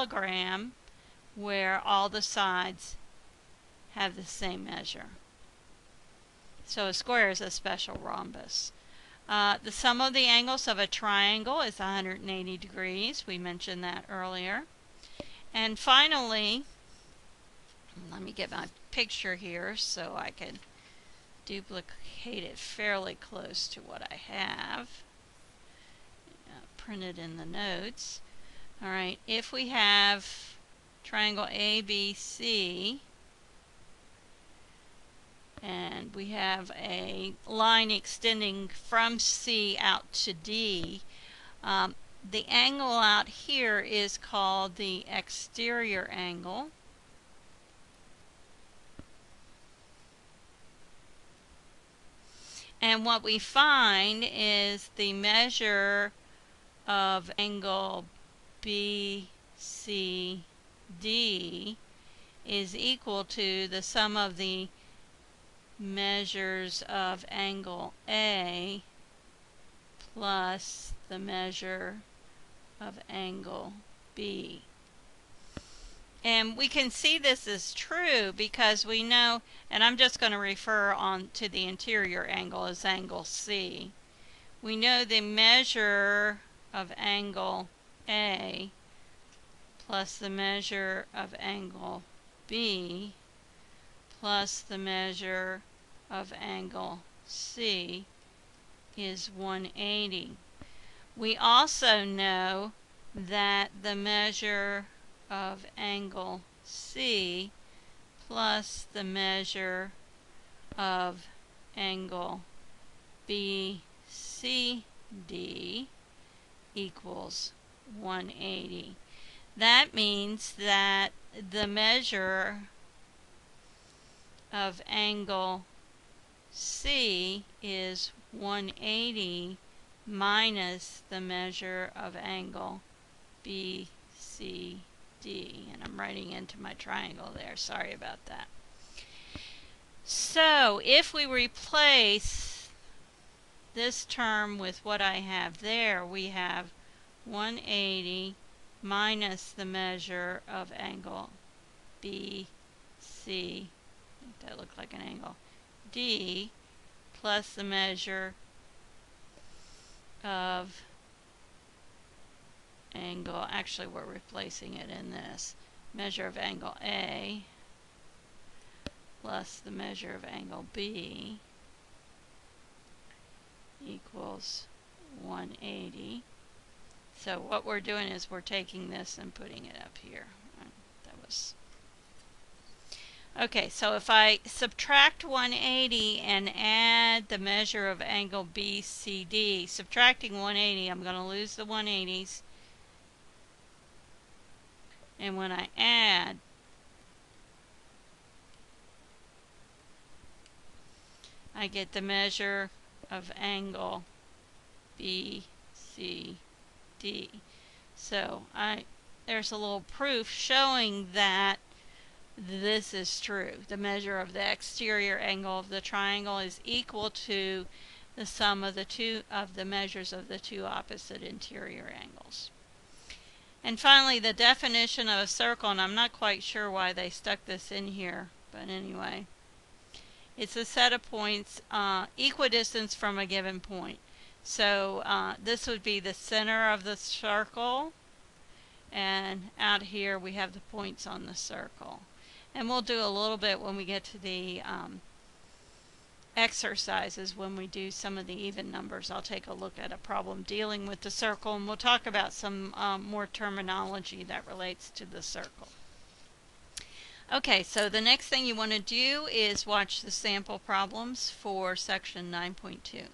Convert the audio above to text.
parallelogram where all the sides have the same measure. So a square is a special rhombus. The sum of the angles of a triangle is 180 degrees. We mentioned that earlier. And finally, let me get my picture here so I can duplicate it fairly close to what I have printed in the notes. All right, if we have triangle ABC, and we have a line extending from C out to D, the angle out here is called the exterior angle. And what we find is the measure of angle BCD is equal to the sum of the measures of angle A plus the measure of angle B. And we can see this is true because we know, and I'm just going to refer on to the interior angle as angle C. We know the measure of angle A plus the measure of angle B plus the measure of angle C is 180. We also know that the measure of angle C plus the measure of angle BCD equals 180. That means that the measure of angle C is 180 minus the measure of angle BCD. And I'm writing into my triangle there. Sorry about that. So if we replace this term with what I have there, we have 180 minus the measure of angle BC, that looked like an angle, D, plus the measure of angle, actually we're replacing it in this, measure of angle A plus the measure of angle B equals 180. So what we're doing is we're taking this and putting it up here. That was okay. So if I subtract 180 and add the measure of angle BCD, subtracting 180, I'm going to lose the 180s. And when I add, I get the measure of angle BCD. So there's a little proof showing that this is true. The measure of the exterior angle of the triangle is equal to the sum of the measures of the two opposite interior angles. And finally, the definition of a circle, and I'm not quite sure why they stuck this in here, but anyway, it's a set of points equidistant from a given point. So this would be the center of the circle, and out here we have the points on the circle. And we'll do a little bit when we get to the exercises. When we do some of the even numbers, I'll take a look at a problem dealing with the circle, and we'll talk about some more terminology that relates to the circle. Okay, so the next thing you want to do is watch the sample problems for section 9.2.